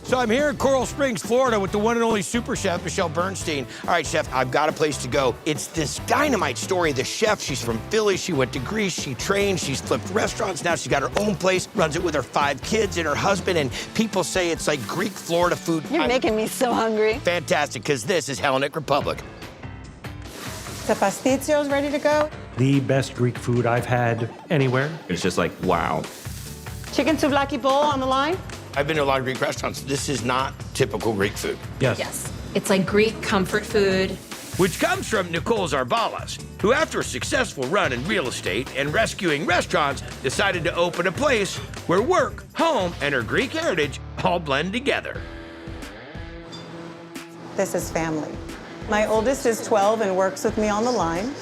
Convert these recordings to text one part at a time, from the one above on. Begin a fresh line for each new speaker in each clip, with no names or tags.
So I'm here in Coral Springs, Florida with the one and only super chef, Michelle Bernstein. All right, chef, I've got a place to go. It's this dynamite story. The chef, she's from Philly. She went to Greece. She trained. She's flipped restaurants. Now she's got her own place, runs it with her 5 kids and her husband. And people say it's like Greek Florida food.
You're making me so hungry.
Fantastic, because this is Hellenic Republic.
The pastizio's ready to go.
The best Greek food I've had anywhere.
It's just like, wow.
Chicken souvlaki bowl on the line.
I've been to a lot of Greek restaurants. This is not typical Greek food.
Yes.
Yes. It's like Greek comfort food.
Which comes from Nicole Zarbalas, who after a successful run in real estate and rescuing restaurants, decided to open a place where work, home, and her Greek heritage all blend together.
This is family. My oldest is 12 and works with me on the line.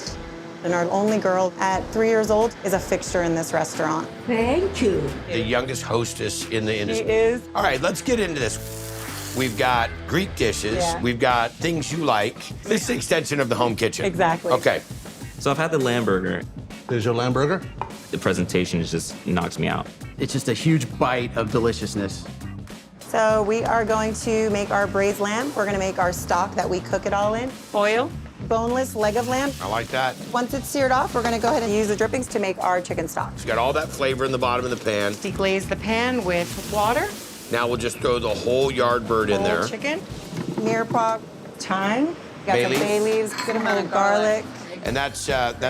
And our only girl at 3 years old is a fixture in this restaurant.
Thank you.
The youngest hostess in the
She
industry.
is.
All right, let's get into this. We've got Greek dishes.
Yeah.
We've got things you like. This is the extension of the home kitchen.
Exactly.
Okay.
So I've had the lamb burger.
There's your lamb burger.
The presentation just knocks me out.
It's just a huge bite of deliciousness.
So we are going to make our braised lamb. We're gonna make our stock that we cook it all in. Oil, boneless leg of lamb.
I like that.
Once it's seared off, we're gonna go ahead and use the drippings to make our chicken stock.
It's got all that flavor in the bottom of the pan.
Deglaze the pan with water.
Now we'll just throw the whole yard bird in there.
Whole chicken, mirepoix, thyme. Got
Bay
some
leaf.
bay leaves, good amount of garlic.
And that's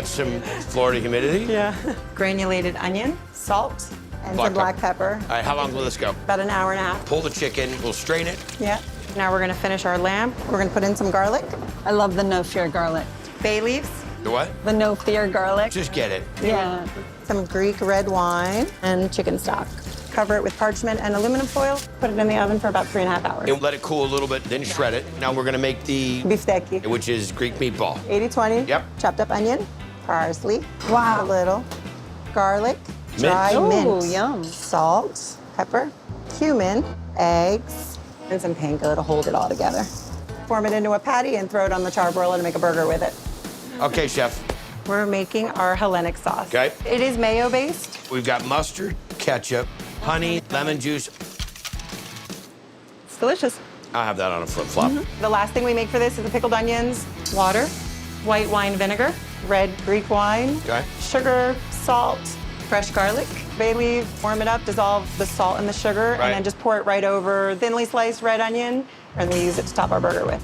some Florida humidity.
Yeah. Granulated onion, salt, and
Black
some black pepper.
All right, how long will this go?
About an hour and a half.
Pull the chicken, we'll strain it.
Yeah. Now we're gonna finish our lamb. We're gonna put in some garlic,
I love the no fear garlic.
bay leaves,
The what?
The no fear garlic.
Just get it.
Yeah.
some Greek red wine, and chicken stock. Cover it with parchment and aluminum foil. Put it in the oven for about 3.5 hours.
And let it cool a little bit, then shred it. Now we're gonna make the,
Beefsteak.
which is Greek meatball.
80-20.
Yep.
Chopped up onion, parsley.
Wow.
A little. Garlic. Dry
Ooh,
mint.
yum.
Salt. Pepper. Cumin. Eggs. And some panko to hold it all together. Form it into a patty and throw it on the charbroiler to make a burger with it.
Okay, chef.
We're making our Hellenic sauce.
Okay.
It is mayo-based.
We've got mustard, ketchup, honey, lemon juice.
It's delicious.
I'll have that on a flip-flop.
The last thing we make for this is the pickled onions, water, white wine vinegar, red Greek wine,
Okay.
sugar, salt, fresh garlic, bay leaf, warm it up, dissolve the salt and the sugar,
Right.
and then just pour it right over thinly sliced red onion, and we use it to top our burger with.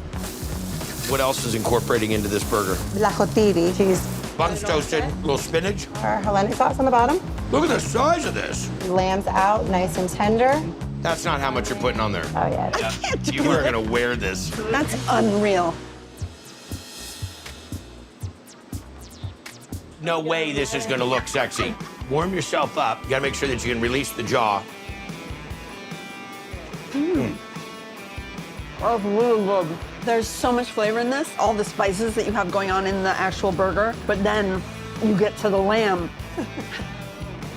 What else is incorporating into this burger?
Blachotiri cheese.
Buns toasted, a little spinach.
Our Hellenic sauce on the bottom.
Look at the size of this.
Lamb's out, nice and tender.
That's not how much you're putting on there.
Oh, yeah.
You are gonna wear this.
That's unreal.
No way this is gonna look sexy. Warm yourself up. You gotta make sure that you can release the jaw.
Oh, really good. There's so much flavor in this. All the spices that you have going on in the actual burger, but then you get to the lamb.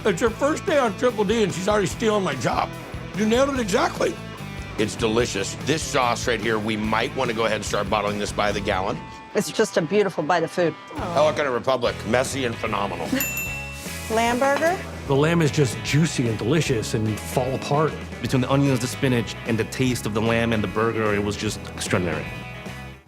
It's her first day on Triple D and she's already stealing my job. You nailed it exactly. It's delicious. This sauce right here, we might want to go ahead and start bottling this by the gallon.
It's just a beautiful bite of food.
Hellenic Republic, messy and phenomenal.
Lamb burger.
The lamb is just juicy and delicious and fall apart.
Between the onions, the spinach, and the taste of the lamb and the burger, it was just extraordinary.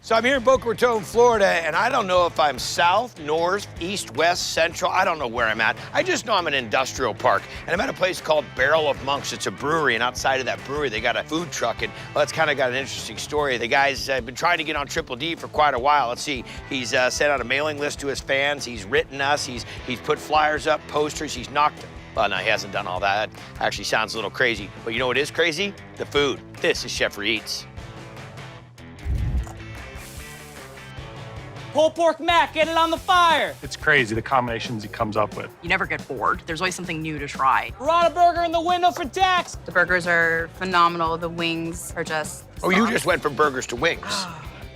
So I'm here in Boca Raton, Florida, and I don't know if I'm south, north, east, west, central. I don't know where I'm at. I just know I'm in an industrial park, and I'm at a place called Barrel of Monks. It's a brewery, and outside of that brewery, they got a food truck, and well, it's kind of got an interesting story. The guy's been trying to get on Triple D for quite a while. Let's see, he's sent out a mailing list to his fans. He's written us. He's put flyers up, posters. He's knocked. Well, no, he hasn't done all that. That actually sounds a little crazy. But you know what is crazy? The food. This is Chef Eats.
Pulled pork mac, get it on the fire.
It's crazy, the combinations he comes up with.
You never get bored. There's always something new to try.
Burrata burger in the window for Dax.
The burgers are phenomenal. The wings are just
Oh, you just went from burgers to wings.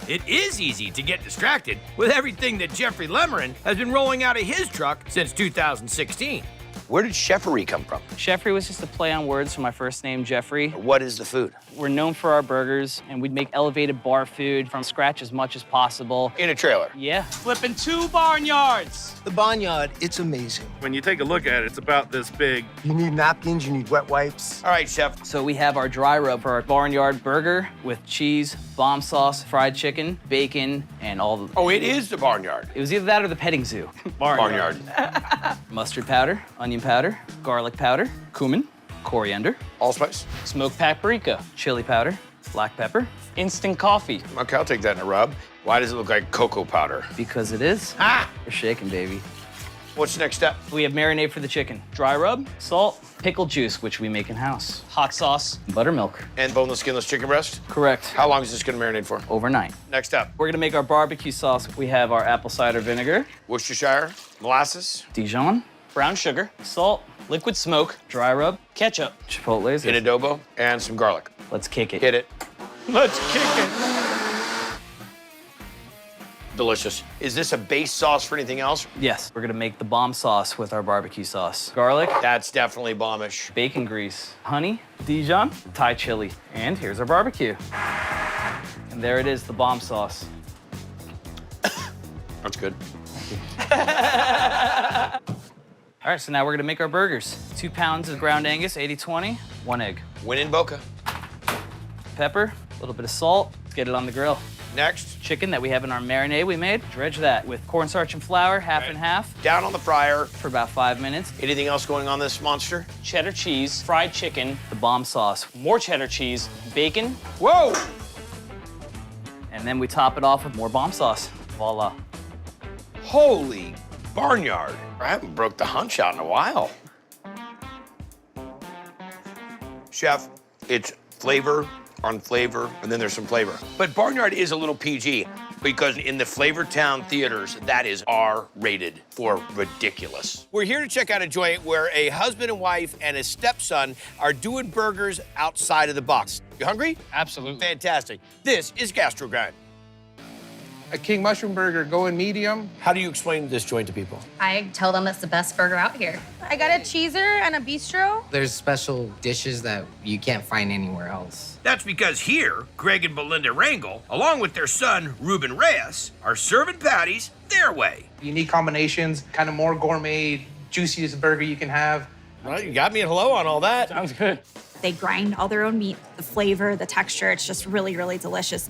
It is easy to get distracted with everything that Jeffrey Lemerin has been rolling out of his truck since 2016. Where did chefery come from?
Chefery was just a play on words from my first name, Jeffrey.
What is the food?
We're known for our burgers, and we make elevated bar food from scratch as much as possible.
In a trailer.
Yeah. Flipping 2 barnyards.
The Barnyard, it's amazing.
When you take a look at it, it's about this big.
You need napkins, you need wet wipes.
All right, chef.
So we have our dry rub for our Barnyard Burger with cheese, bomb sauce, fried chicken, bacon, and all the...
Oh, it is the Barnyard.
It was either that or the petting zoo.
Barnyard.
Mustard powder, onion powder, garlic powder, cumin, coriander,
Allspice.
smoked paprika, chili powder, black pepper, instant coffee.
Okay, I'll take that in a rub. Why does it look like cocoa powder?
Because it is.
Ah!
We're shaking, baby.
What's the next step?
We have marinade for the chicken. Dry rub, salt, pickle juice, which we make in-house, hot sauce, buttermilk.
And boneless, skinless chicken breast?
Correct.
How long is this gonna marinate for?
Overnight.
Next step.
We're gonna make our barbecue sauce. We have our apple cider vinegar,
Worcestershire, molasses,
Dijon, brown sugar, salt, liquid smoke, dry rub, ketchup, chipotles.
in adobo, and some garlic.
Let's kick it.
Hit it. Let's kick it. Delicious. Is this a base sauce for anything else?
Yes, we're gonna make the bomb sauce with our barbecue sauce. Garlic,
That's definitely bombish.
bacon grease, honey, Dijon, Thai chili, and here's our barbecue. And there it is, the bomb sauce.
That's good.
All right, so now we're gonna make our burgers. 2 pounds of ground Angus, 80-20, 1 egg.
Win in Boca.
Pepper, a little bit of salt. Let's get it on the grill.
Next,
Chicken that we have in our marinade we made, dredge that with cornstarch and flour, half and half,
down on the fryer.
for about 5 minutes.
Anything else going on this monster?
Cheddar cheese, fried chicken, the bomb sauce, more cheddar cheese, bacon,
Whoa!
and then we top it off with more bomb sauce. Voila.
Holy Barnyard. I haven't broke the hunch out in a while. Chef, it's flavor on flavor, and then there's some flavor. But Barnyard is a little PG because in the Flavortown theaters, that is R-rated for ridiculous. We're here to check out a joint where a husband and wife and a stepson are doing burgers outside of the box. You hungry?
Absolutely.
Fantastic. This is Gastro Grind.
A king mushroom burger, going medium.
How do you explain this joint to people?
I tell them it's the best burger out here.
I got a cheeser and a bistro.
There's special dishes that you can't find anywhere else.
That's because here, Greg and Belinda Rangel, along with their son, Ruben Reyes, are serving patties their way.
Unique combinations, kind of more gourmet, juiciest burger you can have.
Well, you got me at hello on all that.
Sounds good.
They grind all their own meat. The flavor, the texture, it's just really, really delicious.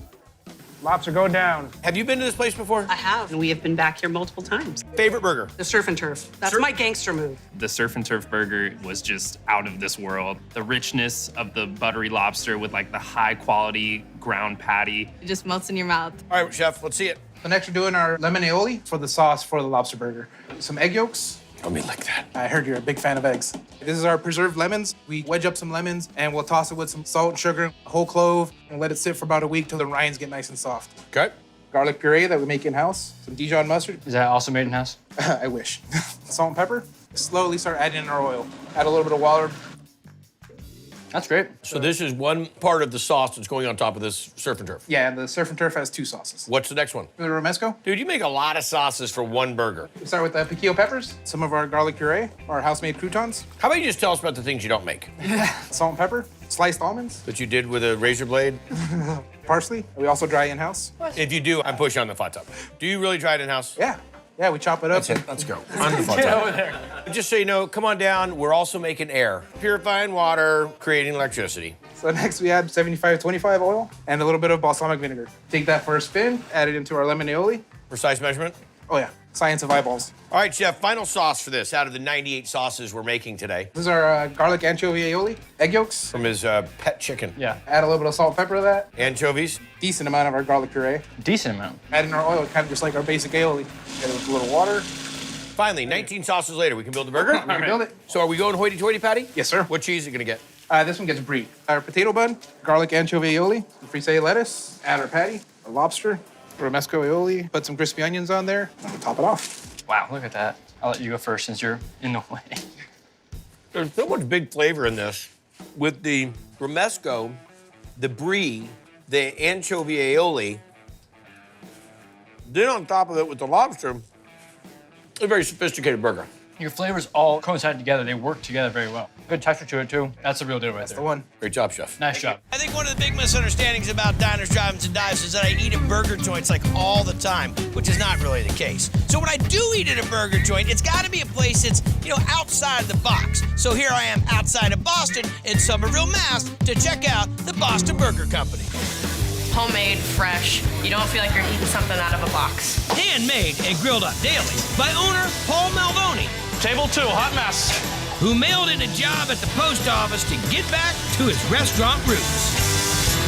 Lobster go down.
Have you been to this place before?
I have, and we have been back here multiple times.
Favorite burger?
The surf and turf. That's my gangster move.
The surf and turf burger was just out of this world. The richness of the buttery lobster with like the high quality ground patty.
It just melts in your mouth.
All right, chef, let's see it.
So next we're doing our lemon aioli for the sauce for the lobster burger. Some egg yolks.
Let me lick that.
I heard you're a big fan of eggs. This is our preserved lemons. We wedge up some lemons and we'll toss it with some salt and sugar, a whole clove, and let it sit for about a week till the rinds get nice and soft.
Okay.
Garlic puree that we make in-house. Some Dijon mustard.
Is that also made in house?
I wish. Salt and pepper. Slowly start adding in our oil. Add a little bit of water.
That's great.
So this is one part of the sauce that's going on top of this surf and turf.
Yeah, the surf and turf has 2 sauces.
What's the next one?
The romesco.
Dude, you make a lot of sauces for one burger.
We start with the piquillo peppers, some of our garlic puree, our house-made croutons,
How about you just tell us about the things you don't make
salt and pepper, sliced almonds,
that you did with a razor blade?
parsley. We also dry in-house.
If you do, I'm pushing on the flat top. Do you really dry it in-house?
Yeah, we chop it up.
That's it. Let's go. On the flat top. Just so you know, come on down. We're also making air. Purifying water, creating electricity.
So next we add 75-25 oil and a little bit of balsamic vinegar. Take that for a spin, add it into our lemon aioli.
Precise measurement?
Oh yeah, science of eyeballs.
All right, chef, final sauce for this out of the 98 sauces we're making today.
This is our garlic anchovy aioli. Egg yolks.
From his pet chicken.
Yeah.
Add a little bit of salt and pepper to that.
Anchovies.
Decent amount of our garlic puree.
Decent amount.
Add in our oil, kind of just like our basic aioli. Get it with a little water.
Finally, 19 sauces later, we can build the burger?
We can build it.
So are we going hoity-toity, Patty?
Yes, sir.
What cheese are you gonna get?
This one gets brie. Our potato bun, garlic anchovy aioli, frisee lettuce, add our patty, our lobster, romesco aioli, put some crispy onions on there, and we'll top it off.
Wow, look at that. I'll let you go first since you're in the way.
There's so much big flavor in this. With the romesco, the brie, the anchovy aioli, then on top of it with the lobster, a very sophisticated burger.
Your flavors all coincide together. They work together very well. Good texture to it, too. That's the real deal right there.
That's the one.
Great job, chef.
Nice job.
I think one of the big misunderstandings about diners, drive-ins, and dives is that I eat at burger joints like all the time, which is not really the case. So when I do eat at a burger joint, it's got to be a place that's, outside the box. So here I am outside of Boston in Somerville, Mass, to check out the Boston Burger Company.
Homemade, fresh. You don't feel like you're eating something out of a box.
Handmade and grilled up daily by owner Paul Maldoni,
Table 2, hot mess.
who mailed in a job at the post office to get back to his restaurant roots.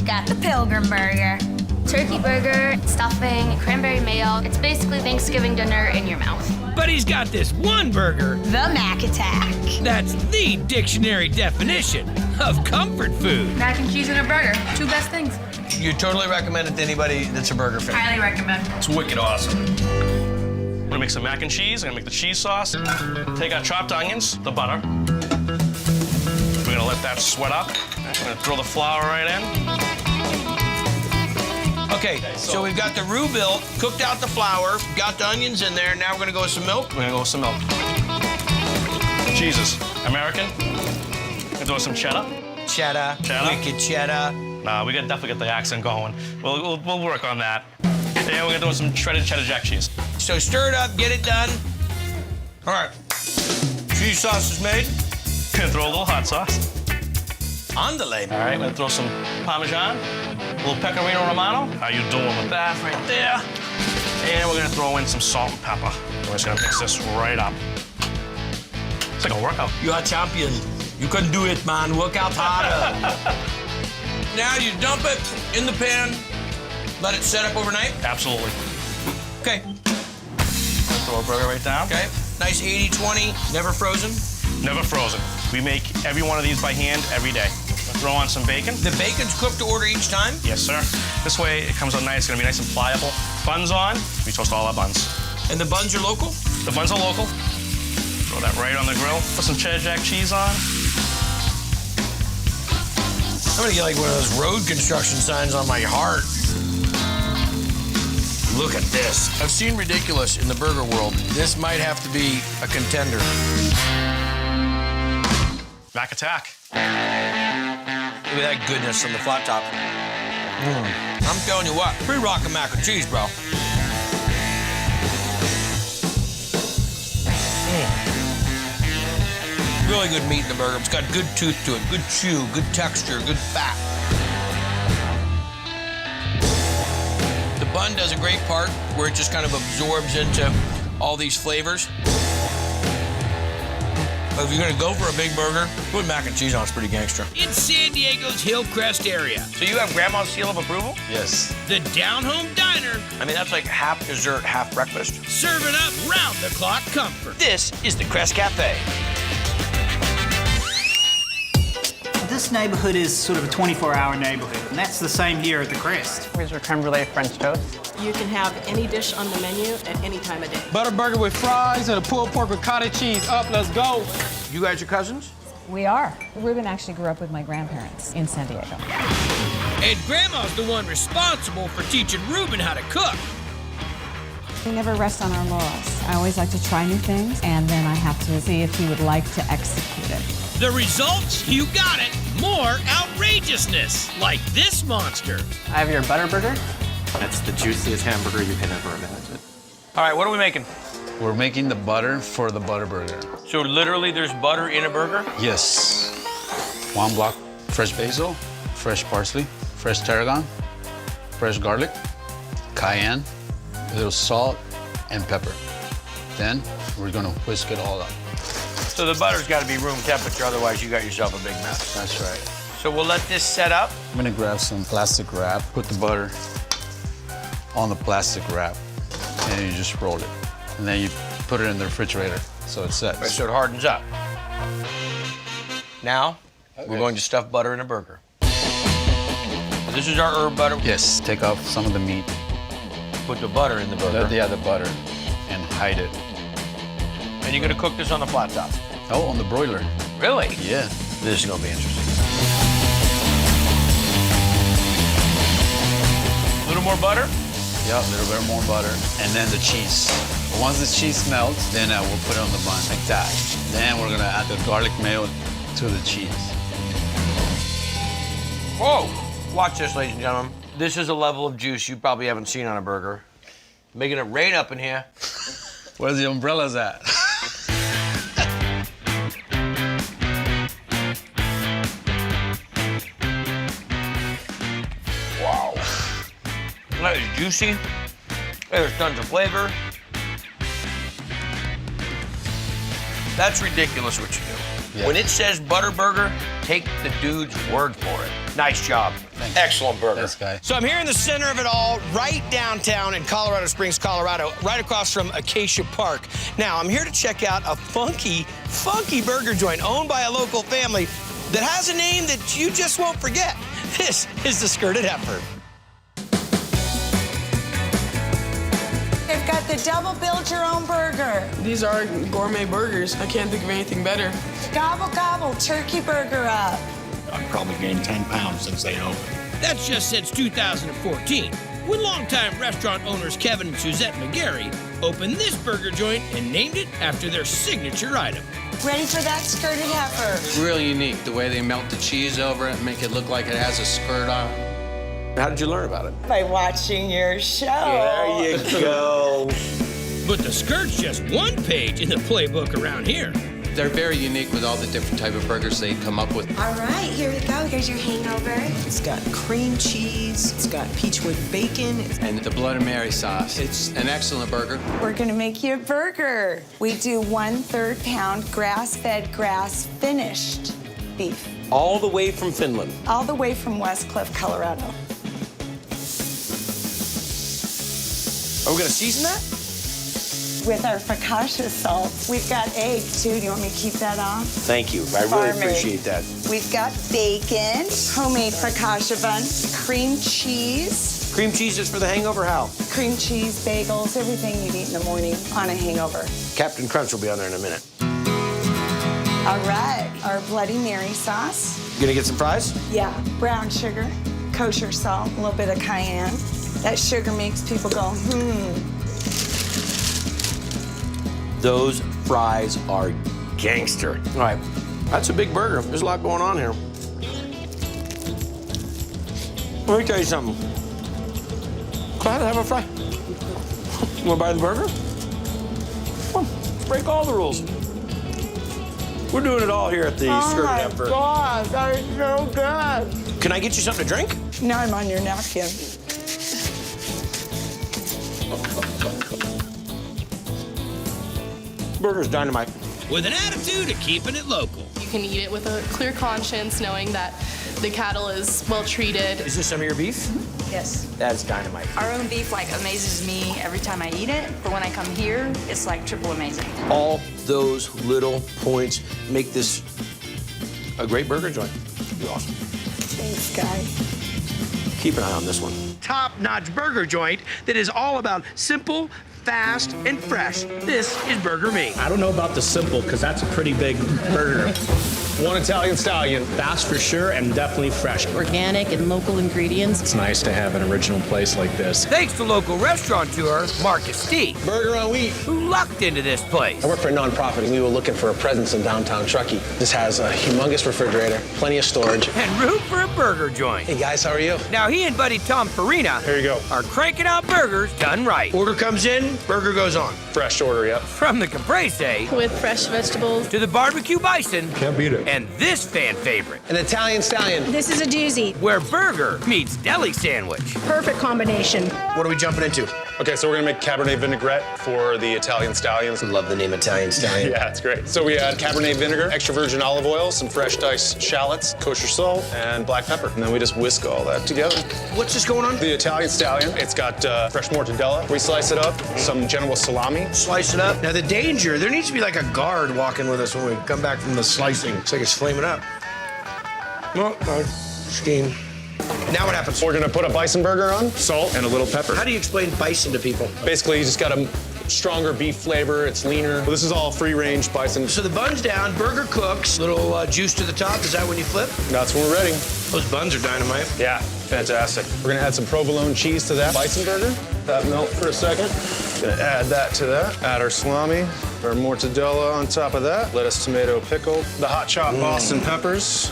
Got the Pilgrim Burger. Turkey burger, stuffing, cranberry mayo. It's basically Thanksgiving dinner in your mouth.
But he's got this one burger
The Mac Attack.
that's the dictionary definition of comfort food.
Mac and cheese and a burger. Two best things.
You totally recommend it to anybody that's a burger fan?
Highly recommend.
It's wicked awesome. I'm gonna make some mac and cheese. I'm gonna make the cheese sauce. Take our chopped onions, the butter. We're gonna let that sweat up. I'm gonna throw the flour right in.
Okay, so we've got the roux built, cooked out the flour, got the onions in there. Now we're gonna go with some milk.
We're gonna go with some milk. Cheeses. American. Gonna throw some cheddar.
Cheddar.
Cheddar.
Wicked cheddar.
Nah, we gotta definitely get the accent going. We'll work on that. And we're gonna throw some shredded cheddar jack cheese.
So stir it up, get it done. All right. Cheese sauce is made.
Gonna throw a little hot sauce.
Andale.
All right, we're gonna throw some Parmesan, a little Pecorino Romano. How you doing with that right there? And we're gonna throw in some salt and pepper. We're just gonna mix this right up. It's like a workout.
You're a champion. You can do it, man. Work out harder. Now you dump it in the pan, let it set up overnight.
Absolutely.
Okay.
Throw a burger right down.
Okay. Nice 80-20, never frozen.
Never frozen. We make every one of these by hand every day. Throw on some bacon.
The bacon's cooked to order each time?
Yes, sir. This way it comes out nice. It's gonna be nice and pliable. Buns on. We toast all our buns.
And the buns are local?
The buns are local. Throw that right on the grill. Put some cheddar jack cheese on.
I'm gonna get like one of those road construction signs on my heart. Look at this. I've seen ridiculous in the burger world. This might have to be a contender.
Mac Attack.
Look at that goodness on the flat top. I'm telling you what, pretty rockin' mac and cheese, bro. Really good meat in the burger. It's got good tooth to it, good chew, good texture, good fat. The bun does a great part where it just kind of absorbs into all these flavors. But if you're gonna go for a big burger, put mac and cheese on, it's pretty gangster. In San Diego's Hillcrest area. So you have grandma's seal of approval?
Yes.
The Down Home Diner. I mean, that's like half dessert, half breakfast. Serving up round-the-clock comfort. This is the Crest Cafe.
This neighborhood is sort of a 24-hour neighborhood, and that's the same here at the Crest.
Here's your creme brulee French toast. You can have any dish on the menu at any time of day.
Butter burger with fries and a pulled pork with cottage cheese. Up, let's go.
You guys are cousins?
We are. Ruben actually grew up with my grandparents in San Diego.
And Grandma's the one responsible for teaching Ruben how to cook.
We never rest on our laurels. I always like to try new things, and then I have to see if he would like to execute it.
The results? You got it. More outrageousness, like this monster.
I have your butter burger.
That's the juiciest hamburger you can ever imagine.
All right, what are we making?
We're making the butter for the butter burger.
So literally there's butter in a burger?
Yes. 1 block fresh basil, fresh parsley, fresh tarragon, fresh garlic, cayenne, a little salt, and pepper. Then we're gonna whisk it all up.
So the butter's got to be room temperature, otherwise you got yourself a big mess.
That's right.
So we'll let this set up.
I'm gonna grab some plastic wrap, put the butter on the plastic wrap, and you just roll it. And then you put it in the refrigerator so it sets.
Right, so it hardens up. Now, we're going to stuff butter in a burger. This is our herb butter.
Yes, take off some of the meat.
Put the butter in the burger.
Yeah, the butter, and hide it.
And you're gonna cook this on the flat top?
Oh, on the broiler.
Really?
Yeah.
This is gonna be interesting. A little more butter?
Yeah, a little bit more butter. And then the cheese Once the cheese melts, then we'll put it on the bun like that. Then we're gonna add the garlic mayo to the cheese.
Whoa! Watch this, ladies and gentlemen. This is a level of juice you probably haven't seen on a burger. Making it rain up in here.
Where's the umbrellas at?
Wow. That is juicy. There's tons of flavor. That's ridiculous what you do.
Yeah.
When it says butter burger, take the dude's word for it. Nice job. Excellent burger.
Thanks, guy.
So I'm here in the center of it all, right downtown in Colorado Springs, Colorado, right across from Acacia Park. Now, I'm here to check out a funky burger joint owned by a local family that has a name that you just won't forget. This is the Skirted Heifer.
They've got the double build your own burger.
These are gourmet burgers. I can't think of anything better.
Gobble, gobble, turkey burger up.
I've probably gained 10 pounds since they opened.
That's just since 2014, when longtime restaurant owners Kevin and Suzette McGarry opened this burger joint and named it after their signature item.
Ready for that skirted heifer?
Really unique, the way they melt the cheese over it, make it look like it has a skirt on it.
How did you learn about it?
By watching your show.
There you go. But the skirt's just one page in the playbook around here.
They're very unique with all the different type of burgers they come up with.
All right, here we go. Here's your hangover.
It's got cream cheese. It's got peach with bacon.
And the Bloody Mary sauce. It's an excellent burger.
We're gonna make you a burger. We do 1/3 pound grass-fed, grass-finished beef.
All the way from Finland.
All the way from West Cliff, Colorado.
Are we gonna season that?
With our focaccia salt. We've got egg, too. Do you want me to keep that on?
Thank you. I really
Farm
appreciate that.
We've got bacon, homemade focaccia bun, cream cheese.
Cream cheese is for the hangover, how?
Cream cheese, bagels, everything you'd eat in the morning on a hangover.
Captain Crunch will be on there in a minute.
All right, our Bloody Mary sauce.
You gonna get some fries?
Yeah, brown sugar, kosher salt, a little bit of cayenne. That sugar makes people go,
Those fries are gangster. All right, that's a big burger. There's a lot going on here. Let me tell you something. Go ahead and have a fry. You wanna buy the burger? Come on, break all the rules. We're doing it all here at the Skirted Heifer.
Oh, my God, that is so good.
Can I get you something to drink?
Now I'm on your napkin.
Burger's dynamite. With an attitude of keeping it local.
You can eat it with a clear conscience, knowing that the cattle is well treated.
Is this some of your beef?
Yes.
That's dynamite.
Our own beef like amazes me every time I eat it, but when I come here, it's like triple amazing.
All those little points make this a great burger joint. It'd be awesome.
Thanks, guy.
Keep an eye on this one. Top-notch burger joint that is all about simple, fast, and fresh. This is Burger Me.
I don't know about the simple, because that's a pretty big burger. One Italian stallion, fast for sure, and definitely fresh.
Organic and local ingredients.
It's nice to have an original place like this.
Thanks to local restaurateur Marcus D,
Burger on Wheat.
who lucked into this place.
I work for a nonprofit, and we were looking for a presence in downtown Truckee. This has a humongous refrigerator, plenty of storage.
And room for a burger joint.
Hey, guys, how are you?
Now, he and buddy Tom Farina
Here you go.
are cranking out burgers done right. Order comes in, burger goes on.
Fresh order, yep.
From the caprese
With fresh vegetables.
to the barbecue bison
Can't beat it.
and this fan favorite,
An Italian stallion.
This is a doozy.
where burger meets deli sandwich.
Perfect combination.
What are we jumping into?
Okay, so we're gonna make Cabernet vinaigrette for the Italian stallions.
Love the name Italian stallion.
Yeah, it's great. So we add Cabernet vinegar, extra virgin olive oil, some fresh diced shallots, kosher salt, and black pepper. And then we just whisk all that together.
What's this going on?
The Italian stallion, it's got fresh mortadella. We slice it up, some Genoa salami.
Slice it up. Now, the danger, there needs to be like a guard walking with us when we come back from the slicing. It's like it's flaming up. Oh, steam. Now what happens?
We're gonna put a bison burger on, salt, and a little pepper.
How do you explain bison to people?
Basically, you just got a stronger beef flavor, it's leaner. Well, this is all free-range bison.
So the bun's down, burger cooks, little juice to the top. Is that when you flip?
That's when we're ready.
Those buns are dynamite.
Yeah, fantastic. We're gonna add some provolone cheese to that bison burger. That melt for a second. Gonna add that to that. Add our salami, our mortadella on top of that. Lettuce, tomato, pickle. The hot chopped Boston peppers.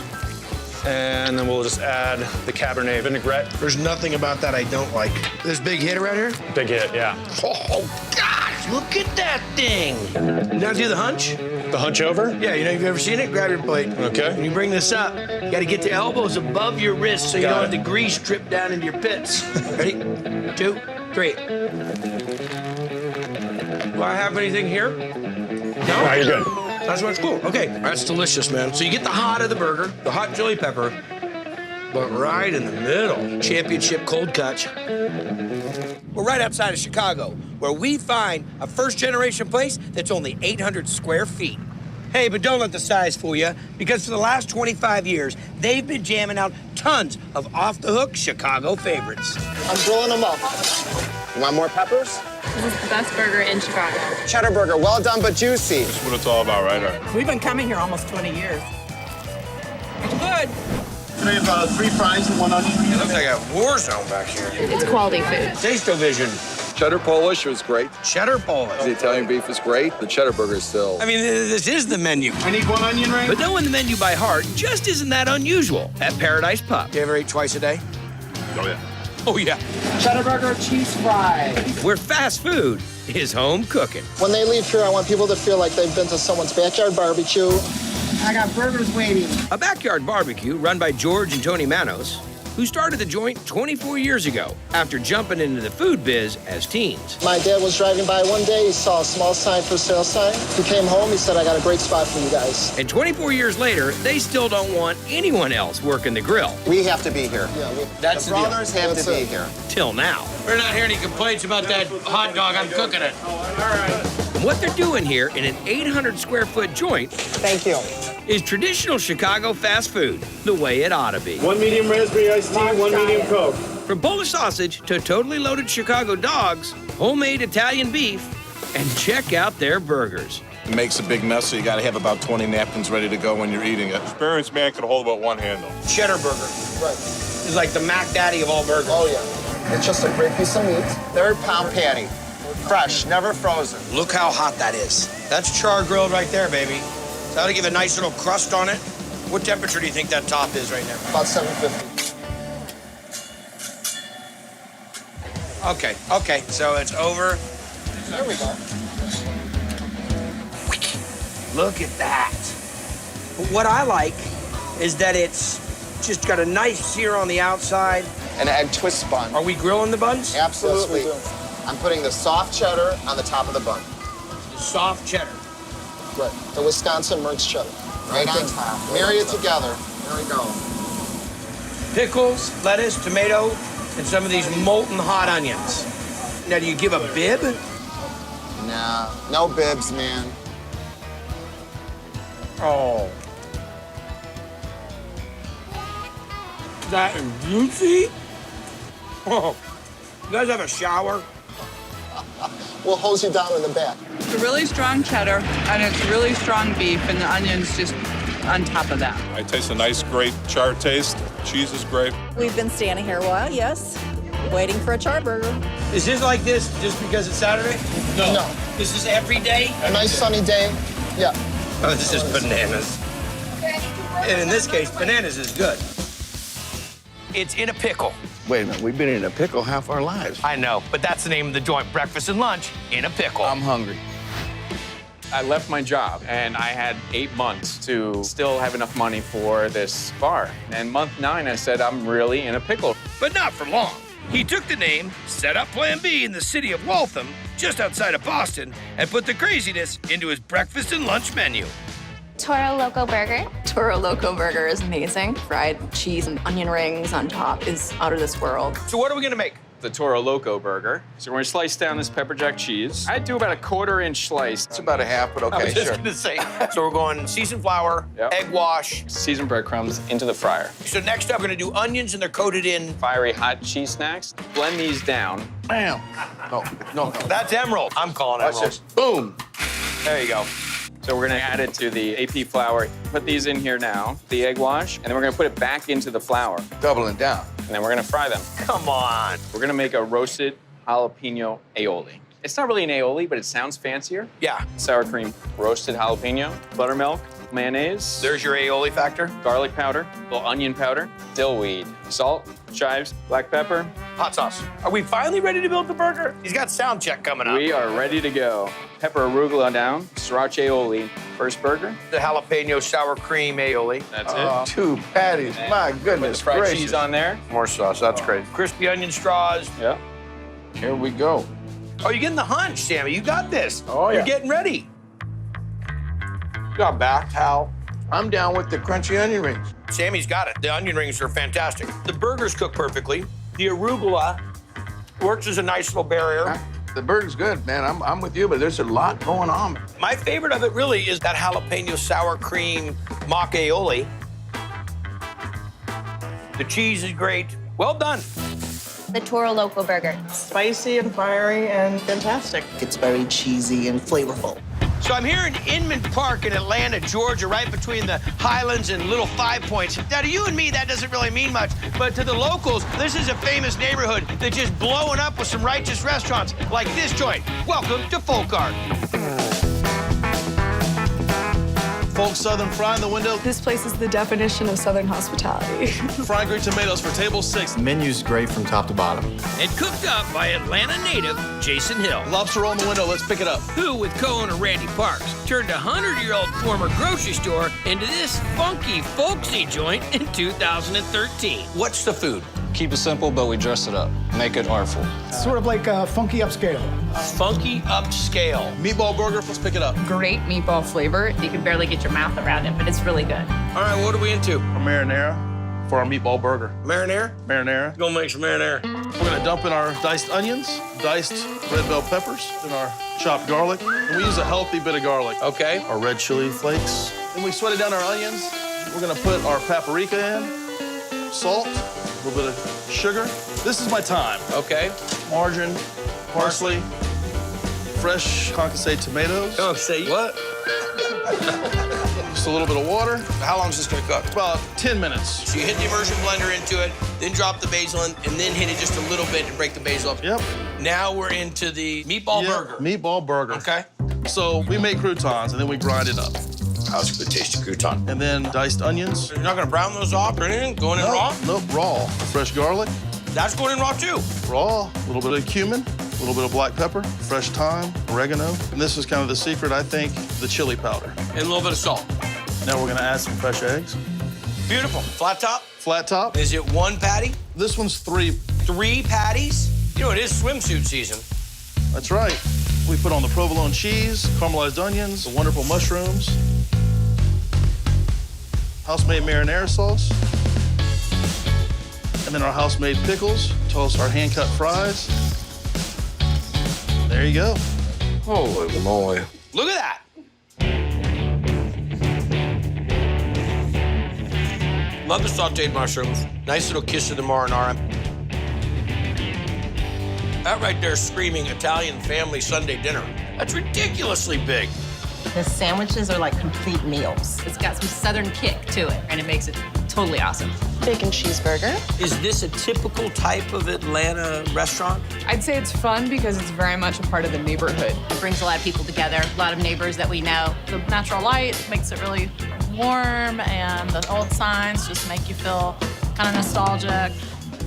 And then we'll just add the Cabernet vinaigrette.
There's nothing about that I don't like. This big hit right here?
Big hit, yeah.
Oh, gosh, look at that thing. Now do the hunch.
The hunch over?
Yeah, you know, if you've ever seen it, grab your plate.
Okay.
When you bring this up, you gotta get the elbows above your wrists so you don't have the grease drip down into your pits. Ready? 2, 3. Do I have anything here? No?
No, you're good.
That's what's cool. Okay, that's delicious, man. So you get the hot of the burger, the hot chili pepper, but right in the middle, championship cold cuts. We're right outside of Chicago, where we find a first-generation place that's only 800 square feet. Hey, but don't let the size fool you, because for the last 25 years, they've been jamming out tons of off-the-hook Chicago favorites.
I'm grilling them up. You want more peppers?
This is the best burger in Chicago.
Cheddar Burger, well done but juicy.
That's what it's all about, right?
We've been coming here almost 20 years. It's good.
Can I have 3 fries and 1 onion?
It looks like a war zone back here.
It's quality food.
Taste-o-vision.
Cheddar Polish was great.
Cheddar Polish.
The Italian beef is great. The Cheddar Burger is still.
I mean, this is the menu.
I need 1 onion ring.
But knowing the menu by heart just isn't that unusual at Paradise Pub. You ever eat twice a day?
Oh, yeah.
Oh, yeah.
Cheddar Burger, cheese fries.
Where fast food is home cooking.
When they leave here, I want people to feel like they've been to someone's backyard barbecue. I got burgers waiting.
A backyard barbecue run by George and Tony Manos, who started the joint 24 years ago after jumping into the food biz as teens.
My dad was driving by one day. He saw a small sign for sale sign. He came home. He said, I got a great spot for you guys.
And 24 years later, they still don't want anyone else working the grill.
We have to be here. Yeah,
That's
the
the deal.
brothers have to be here.
Till now. We're not hearing any complaints about that hot dog. I'm cooking it. All right. What they're doing here in an 800 square foot joint
Thank you.
is traditional Chicago fast food, the way it ought to be.
1 medium raspberry iced tea, 1 medium Coke.
From Polish sausage to totally loaded Chicago dogs, homemade Italian beef, and check out their burgers.
It makes a big mess, so you gotta have about 20 napkins ready to go when you're eating it. Experienced man could hold about 1 handle.
Cheddar Burger.
Right.
It's like the Mac Daddy of all burgers.
Oh, yeah. It's just a great piece of meat. 3rd pound patty. Fresh, never frozen.
Look how hot that is. That's char grilled right there, baby. So that'll give a nice little crust on it. What temperature do you think that top is right now?
About 750.
Okay, so it's over.
There we go.
Look at that. What I like is that it's just got a nice sear on the outside.
An egg twist bun.
Are we grilling the buns?
Absolutely. Yes, we do. I'm putting the soft cheddar on the top of the bun.
Soft cheddar.
Right. The Wisconsin merged cheddar. Right on top. Marry it together. There we go.
Pickles, lettuce, tomato, and some of these molten hot onions. Now, do you give a bib?
Nah, no bibs, man.
Oh. That is juicy. Oh. You guys have a shower?
We'll hose you down in the back.
It's a really strong cheddar, and it's really strong beef, and the onions just on top of that.
I taste a nice, great char taste. Cheese is great.
We've been standing here a while, yes, waiting for a char burger.
Is this like this just because it's Saturday?
No.
This is every day?
A nice sunny day. Yeah.
Oh, this is bananas. And in this case, bananas is good. It's in a pickle.
Wait a minute, we've been in a pickle half our lives.
I know, but that's the name of the joint, breakfast and lunch in a pickle.
I'm hungry.
I left my job, and I had 8 months to still have enough money for this bar. And month 9, I said, I'm really in a pickle.
But not for long. He took the name, set up Plan B in the city of Waltham, just outside of Boston, and put the craziness into his breakfast and lunch menu.
Toro Loco Burger.
Toro Loco Burger is amazing. Fried cheese and onion rings on top is out of this world.
So what are we gonna make?
The Toro Loco Burger. So we're gonna slice down this pepper jack cheese. I'd do about a 1/4-inch slice.
It's about a half, but okay,
I was just
sure.
gonna say. So we're going seasoned flour, egg wash.
Seasoned breadcrumbs into the fryer.
So next up, we're gonna do onions, and they're coated in
Fiery hot cheese snacks. Blend these down.
Bam. No.
That's emerald. I'm calling
Watch
emerald.
this. Boom.
There you go.
So we're gonna add it to the AP flour. Put these in here now, the egg wash, and then we're gonna put it back into the flour.
Doubling down.
And then we're gonna fry them.
Come on.
We're gonna make a roasted jalapeno aioli. It's not really an aioli, but it sounds fancier.
Yeah.
Sour cream, roasted jalapeno, buttermilk, mayonnaise.
There's your aioli factor.
Garlic powder, little onion powder, dill weed, salt, chives, black pepper.
Hot sauce. Are we finally ready to build the burger? He's got sound check coming up.
We are ready to go. Pepper arugula down, sriracha aioli. First burger.
The jalapeno sour cream aioli.
That's it.
2 patties. My
Put
goodness
the fried
gracious.
cheese on there.
More sauce. That's great. Crispy onion straws.
Yeah.
Here we go.
Oh, you're getting the hunch, Sammy. You got this.
Oh, yeah.
You're getting ready.
You got back, Hal. I'm down with the crunchy onion rings.
Sammy's got it. The onion rings are fantastic. The burgers cook perfectly. The arugula works as a nice little barrier.
The burger's good, man. I'm with you, but there's a lot going on.
My favorite of it really is that jalapeno sour cream mock aioli. The cheese is great. Well done.
The Toro Loco Burger.
Spicy and fiery and fantastic.
It's very cheesy and flavorful.
So I'm here in Inman Park in Atlanta, Georgia, right between the Highlands and Little Five Points. Now, to you and me, that doesn't really mean much, but to the locals, this is a famous neighborhood that's just blowing up with some righteous restaurants like this joint. Welcome to Folk Art.
Folk Southern fry in the window.
This place is the definition of Southern hospitality.
Fried green tomatoes for table 6.
The menu's great from top to bottom.
And cooked up by Atlanta native Jason Hill.
Lobster roll in the window, let's pick it up.
Who, with co-owner Randy Parks, turned a 100-year-old former grocery store into this funky, folksy joint in 2013. What's the food?
Keep it simple, but we dress it up. Make it artful.
Sort of like a funky upscale.
Funky upscale.
Meatball burger, let's pick it up.
Great meatball flavor. You can barely get your mouth around it, but it's really good.
All right, what are we into?
Our marinara for our meatball burger.
Marinara?
Marinara.
Gonna make some marinara.
We're gonna dump in our diced onions, diced red bell peppers, and our chopped garlic. And we use a healthy bit of garlic.
Okay.
Our red chili flakes. Then we sweated down our onions. We're gonna put our paprika in, salt, a little bit of sugar. This is my thyme.
Okay.
Margarine, parsley, fresh concassate tomatoes.
Oh, say what?
Just a little bit of water.
How long is this gonna cook?
About 10 minutes.
So you hit the immersion blender into it, then drop the basil in, and then hit it just a little bit and break the basil up.
Yep.
Now we're into the meatball burger.
Meatball burger.
Okay.
So we make croutons, and then we grind it up.
How's a good tasty crouton?
And then diced onions.
You're not gonna brown those off or anything? Going in raw?
Nope, raw. Fresh garlic.
That's going in raw too.
Raw, a little bit of cumin, a little bit of black pepper, fresh thyme, oregano. And this is kind of the secret, I think, the chili powder.
And a little bit of salt.
Now we're gonna add some fresh eggs.
Beautiful. Flat top?
Flat top.
Is it one patty?
This one's 3.
3 patties? You know, it is swimsuit season.
That's right. We put on the provolone cheese, caramelized onions, the wonderful mushrooms, house-made marinara sauce, and then our house-made pickles, toast our hand-cut fries. There you go.
Holy moly.
Look at that. Love the sauteed mushrooms. Nice little kiss of the marinara. That right there screaming Italian family Sunday dinner. That's ridiculously big.
The sandwiches are like complete meals.
It's got some Southern kick to it, and it makes it totally awesome.
Bacon cheeseburger.
Is this a typical type of Atlanta restaurant?
I'd say it's fun because it's very much a part of the neighborhood. It brings a lot of people together, a lot of neighbors that we know. The natural light makes it really warm, and the old signs just make you feel kind of nostalgic.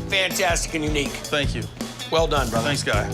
Fantastic and unique.
Thank you.
Well done, brother.
Thanks, Guy.